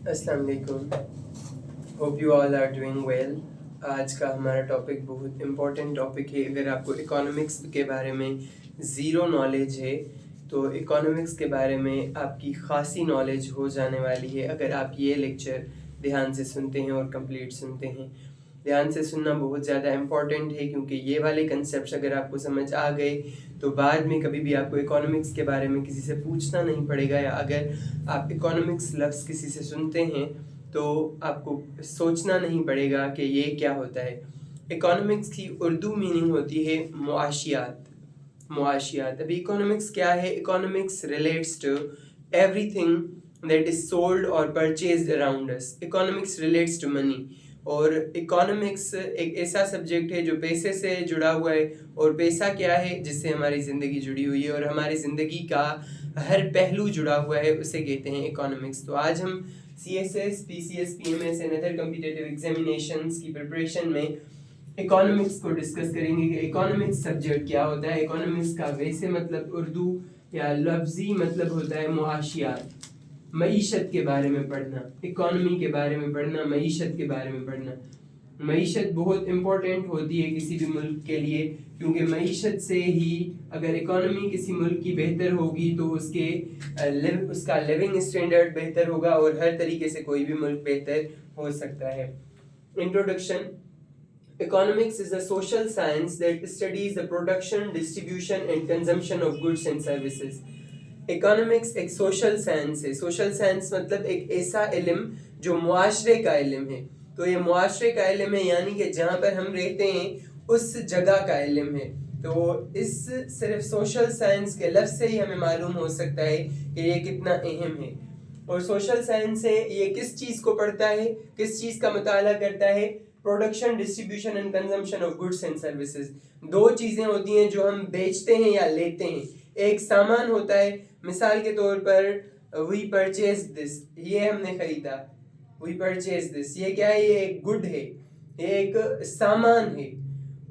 अस्सलाम वालेकुम। Hope you all are doing well. आज का हमारा टॉपिक बहुत इम्पोर्टेंट टॉपिक है। अगर आपको इकोनॉमिक्स के बारे में ज़ीरो नॉलेज है तो इकोनॉमिक्स के बारे में आपकी खासी नॉलेज हो जाने वाली है अगर आप ये लेक्चर ध्यान से सुनते हैं और कंप्लीट सुनते हैं। ध्यान से सुनना बहुत ज़्यादा इम्पॉर्टेंट है क्योंकि ये वाले कंसेप्ट अगर आपको समझ आ गए तो बाद में कभी भी आपको इकोनॉमिक्स के बारे में किसी से पूछना नहीं पड़ेगा, या अगर आप इकोनॉमिक्स लफ्ज़ किसी से सुनते हैं तो आपको सोचना नहीं पड़ेगा कि ये क्या होता है। इकोनॉमिक्स की उर्दू मीनिंग होती है मुआशियात। मुआशियात अभी इकोनॉमिक्स क्या है? Economics relates to everything that is sold और purchased around us. Economics relates to money, और इकोनॉमिक्स एक ऐसा सब्जेक्ट है जो पैसे से जुड़ा हुआ है। और पैसा क्या है? जिससे हमारी ज़िंदगी जुड़ी हुई है और हमारी ज़िंदगी का हर पहलू जुड़ा हुआ है, उसे कहते हैं इकोनॉमिक्स। तो आज हम CSS, PCS, PMS and other competitive examinations की प्रिपरेशन में इकोनॉमिक्स को डिस्कस करेंगे कि इकोनॉमिक्स सब्जेक्ट क्या होता है। इकोनॉमिक्स का वैसे मतलब उर्दू या लफ्जी मतलब होता है मुआशियात, मईशत के बारे में पढ़ना, इकोनॉमी के बारे में पढ़ना, मईशत के बारे में पढ़ना। मईशत बहुत इम्पोर्टेंट होती है किसी भी मुल्क के लिए, क्योंकि मईशत से ही अगर इकोनॉमी किसी मुल्क की बेहतर होगी तो उसका लिविंग स्टैंडर्ड बेहतर होगा और हर तरीके से कोई भी मुल्क बेहतर हो सकता है। Introduction. Economics is a social science that studies the production, distribution and consumption of goods and services. Economics एक सोशल साइंस है। सोशल साइंस मतलब एक ऐसा इल्म जो मुआशरे का इल्म है। तो ये मुआशरे का इल्म है, यानी कि जहाँ पर हम रहते हैं उस जगह का इल्म है। तो इस सिर्फ सोशल साइंस के लफ्ज़ से ही हमें मालूम हो सकता है कि ये कितना अहम है। और सोशल साइंस है, ये किस चीज़ को पढ़ता है, किस चीज़ का मुताला करता है? Production, distribution and consumption of goods and services. दो चीज़ें होती हैं जो हम बेचते हैं या लेते हैं। एक सामान होता है, मिसाल के तौर पर वी परचेज दिस, ये हमने खरीदा, वी परचेज दिस, ये क्या है? ये एक गुड है, ये एक सामान है।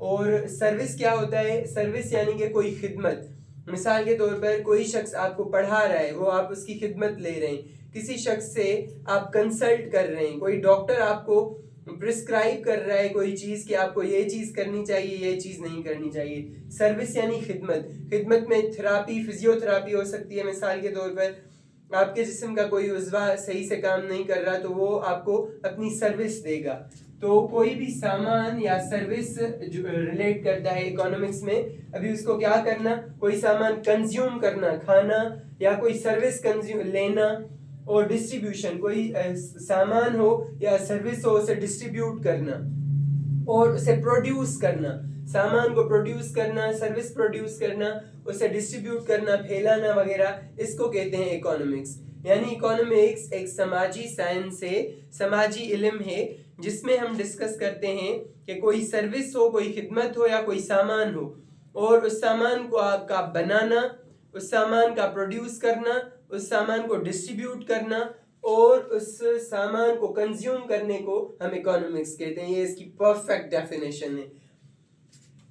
और सर्विस क्या होता है? सर्विस यानी कि कोई खिदमत। मिसाल के तौर पर कोई शख्स आपको पढ़ा रहा है, वो आप उसकी खिदमत ले रहे हैं। किसी शख्स से आप कंसल्ट कर रहे हैं, कोई डॉक्टर आपको प्रिस्क्राइब कर रहा है कोई चीज़ कि आपको ये चीज़ करनी चाहिए, ये चीज़ नहीं करनी चाहिए। सर्विस यानी खिदमत। खिदमत में थेरापी, फिजियोथेरापी हो सकती है। मिसाल के तौर पर आपके जिस्म का कोई उज़्वा सही से काम नहीं कर रहा तो वो आपको अपनी सर्विस देगा। तो कोई भी सामान या सर्विस जो रिलेट करता है इकोनॉमिक्स में, अभी उसको क्या करना? कोई सामान कंज्यूम करना, खाना, या कोई सर्विस कंज्यूम लेना। और डिस्ट्रीब्यूशन, कोई सामान हो या सर्विस हो उसे डिस्ट्रीब्यूट करना और उसे प्रोड्यूस करना। सामान को प्रोड्यूस करना, सर्विस प्रोड्यूस करना, उसे डिस्ट्रीब्यूट करना, फैलाना वगैरह, इसको कहते हैं इकोनॉमिक्स। यानी इकोनॉमिक्स एक समाजी साइंस है, समाजी इल्म है, जिसमें हम डिस्कस करते हैं कि कोई सर्विस हो, कोई खिदमत हो या कोई सामान हो, और उस सामान को आपका बनाना, उस सामान का प्रोड्यूस करना, उस सामान को डिस्ट्रीब्यूट करना और उस सामान को कंज्यूम करने को हम इकोनॉमिक्स कहते हैं। ये इसकी परफेक्ट डेफिनेशन है।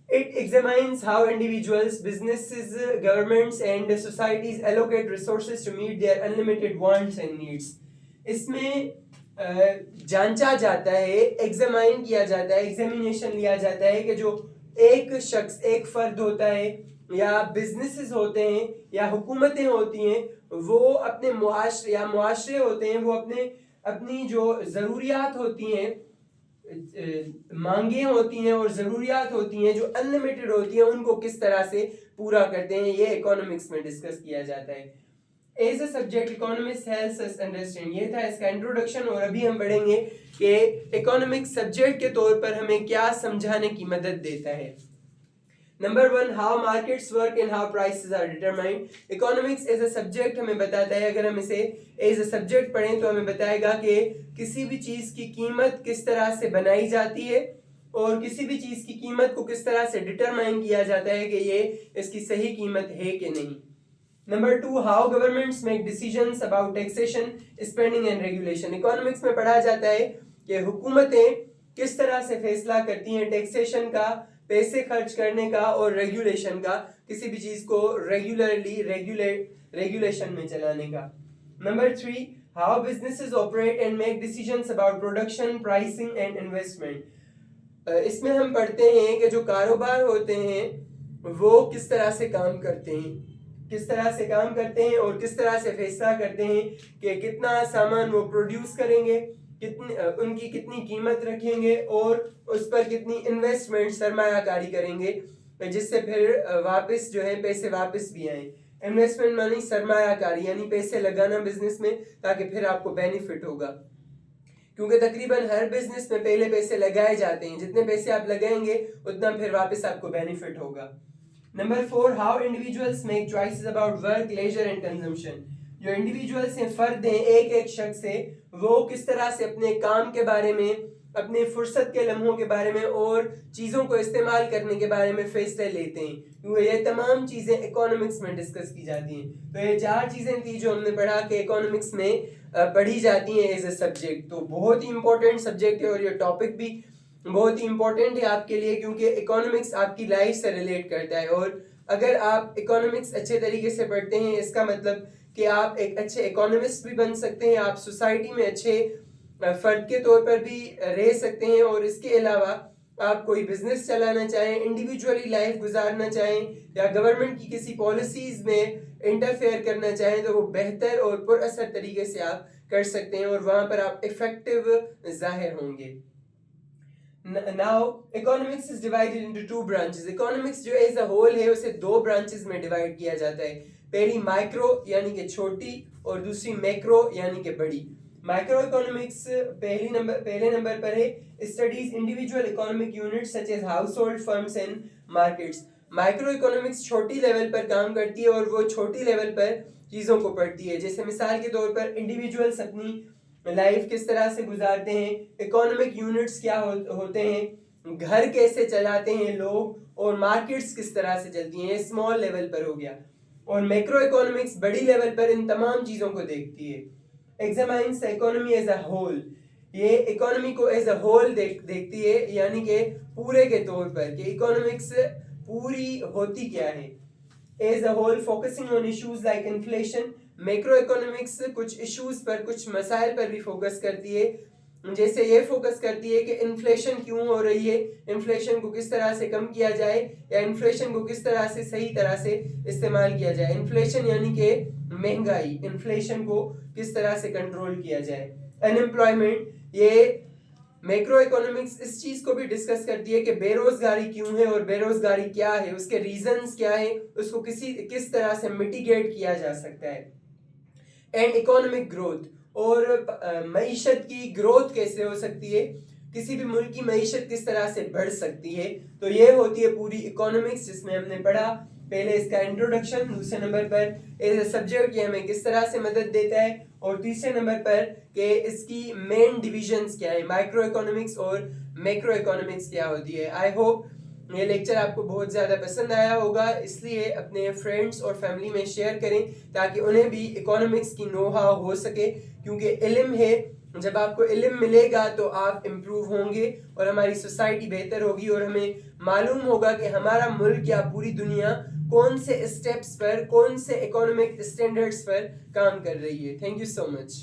It examines how individuals, businesses, governments and societies allocate resources to meet their unlimited wants and needs. इसमें जांचा जाता है, एग्जामाइन किया जाता है, एग्जामिनेशन लिया जाता है कि जो एक शख्स, एक फर्द होता है या बिजनेसेस होते हैं या हुकूमतें होती हैं, वो अपने मुआशरे या मुआशरे होते हैं, वो अपनी जो ज़रूरियात होती हैं, मांगे होती हैं और ज़रूरियात होती हैं जो अनलिमिटेड होती हैं, उनको किस तरह से पूरा करते हैं, ये इकोनॉमिक्स में डिस्कस किया जाता है। As a subject economics helps us understand, ये था इसका इंट्रोडक्शन। और अभी हम पढ़ेंगे कि इकोनॉमिक्स सब्जेक्ट के तौर पर हमें क्या समझाने की मदद देता है। Number 1, how markets work and how prices are determined. Economics as a subject हमें बताता है, अगर हम इसे एज अ सब्जेक्ट पढ़ें तो हमें बताएगा कि किसी भी चीज़ की कीमत किस तरह से बनाई जाती है और किसी भी चीज़ की कीमत को किस तरह से डिटरमाइन किया जाता है कि ये इसकी सही कीमत है कि नहीं। Number 2, how governments make decisions about taxation, spending and regulation. Economics में पढ़ा जाता है कि हुकूमतें किस तरह से फैसला करती हैं टैक्सेशन का, पैसे खर्च करने का और रेगुलेशन का, किसी भी चीज़ को रेगुलरली रेगुलेशन में चलाने का। Number 3, how businesses operate and make decisions about production, pricing and investment. इसमें हम पढ़ते हैं कि जो कारोबार होते हैं वो किस तरह से काम करते हैं, किस तरह से काम करते हैं और किस तरह से फैसला करते हैं कि कितना सामान वो प्रोड्यूस करेंगे, कितनी उनकी कितनी कीमत रखेंगे और उस पर कितनी इन्वेस्टमेंट सरमायाकारी करेंगे जिससे फिर वापस जो है पैसे वापस भी आए. इन्वेस्टमेंट मानी सरमायाकारी, यानी पैसे लगाना बिजनेस में ताकि फिर आपको बेनिफिट होगा, क्योंकि तकरीबन हर बिजनेस में पहले पैसे लगाए जाते हैं, जितने पैसे आप लगाएंगे उतना फिर वापस आपको बेनिफिट होगा. Number 4, how individuals make choices about work, leisure and consumption. जो इंडिविजुअल्स हैं, फर्द हैं, एक एक शख्स है, वो किस तरह से अपने काम के बारे में, अपने फुर्सत के लम्हों के बारे में और चीज़ों को इस्तेमाल करने के बारे में फैसले लेते हैं, क्योंकि ये तमाम चीज़ें इकोनॉमिक्स में डिस्कस की जाती हैं. तो ये 4 चीज़ें थी जो हमने पढ़ा कि इकोनॉमिक्स में पढ़ी जाती हैं एज ए सब्जेक्ट. तो बहुत ही इंपॉर्टेंट सब्जेक्ट है और ये टॉपिक भी बहुत ही इंपॉर्टेंट है आपके लिए, क्योंकि इकोनॉमिक्स आपकी लाइफ से रिलेट करता है. और अगर आप इकोनॉमिक्स अच्छे तरीके से पढ़ते हैं, इसका मतलब कि आप एक अच्छे इकोनॉमिस्ट भी बन सकते हैं, आप सोसाइटी में अच्छे फर्द के तौर पर भी रह सकते हैं, और इसके अलावा आप कोई बिजनेस चलाना चाहें, इंडिविजुअली लाइफ गुजारना चाहें या गवर्नमेंट की किसी पॉलिसीज में इंटरफेयर करना चाहें तो वो बेहतर और पुरअसर तरीके से आप कर सकते हैं और वहाँ पर आप इफेक्टिव जाहिर होंगे. Now economics is divided into 2 branches. Economics जो एज अ होल है उसे 2 ब्रांचेस में डिवाइड किया जाता है. पहली माइक्रो यानी कि छोटी और दूसरी मैक्रो यानी कि बड़ी. माइक्रो इकोनॉमिक्स पहले नंबर पर है. Studies individual economic units such as household, firms and markets. Micro economics छोटी लेवल पर काम करती है और वो छोटी लेवल पर चीज़ों को पढ़ती है. जैसे मिसाल के तौर पर इंडिविजुअल्स अपनी लाइफ किस तरह से गुजारते हैं, इकोनॉमिक यूनिट्स क्या होते हैं, घर कैसे चलाते हैं लोग, और मार्केट्स किस तरह से चलती हैं, स्मॉल लेवल पर हो गया. और मैक्रो इकोनॉमिक्स बड़ी लेवल पर इन तमाम चीज़ों को देखती है. Examines the economy as a whole. ये इकोनॉमी को एज अ होल देखती है, यानी कि पूरे के तौर पर कि इकोनॉमिक्स पूरी होती क्या है. As a whole focusing on issues like inflation. Macro economics कुछ इश्यूज पर, कुछ मसाइल पर भी फोकस करती है. जैसे ये फोकस करती है कि इन्फ्लेशन क्यों हो रही है, इन्फ्लेशन को किस तरह से कम किया जाए या इन्फ्लेशन को किस तरह से सही तरह से इस्तेमाल किया जाए. इन्फ्लेशन यानी कि महंगाई, इन्फ्लेशन को किस तरह से कंट्रोल किया जाए. अनएम्प्लॉयमेंट, ये मैक्रो इकोनॉमिक्स इस चीज को भी डिस्कस करती है कि बेरोजगारी क्यों है और बेरोजगारी क्या है, उसके रीजंस क्या है, उसको किस तरह से मिटिगेट किया जा सकता है. एंड इकोनॉमिक ग्रोथ, और मईशत की ग्रोथ कैसे हो सकती है, किसी भी मुल्क की मईशत किस तरह से बढ़ सकती है. तो ये होती है पूरी इकोनॉमिक्स, जिसमें हमने पढ़ा पहले इसका इंट्रोडक्शन, दूसरे नंबर पर एज ए सब्जेक्ट ये हमें किस तरह से मदद देता है, और तीसरे नंबर पर कि इसकी मेन डिविजन्स क्या है, माइक्रो इकोनॉमिक्स और मैक्रो इकोनॉमिक्स क्या होती है. आई होप ये लेक्चर आपको बहुत ज़्यादा पसंद आया होगा, इसलिए अपने फ्रेंड्स और फैमिली में शेयर करें ताकि उन्हें भी इकोनॉमिक्स की नो हाउ हो सके, क्योंकि इल्म है, जब आपको इल्म मिलेगा तो आप इम्प्रूव होंगे और हमारी सोसाइटी बेहतर होगी और हमें मालूम होगा कि हमारा मुल्क या पूरी दुनिया कौन से स्टेप्स पर, कौन से इकोनॉमिक स्टैंडर्ड्स पर काम कर रही है. Thank you so much.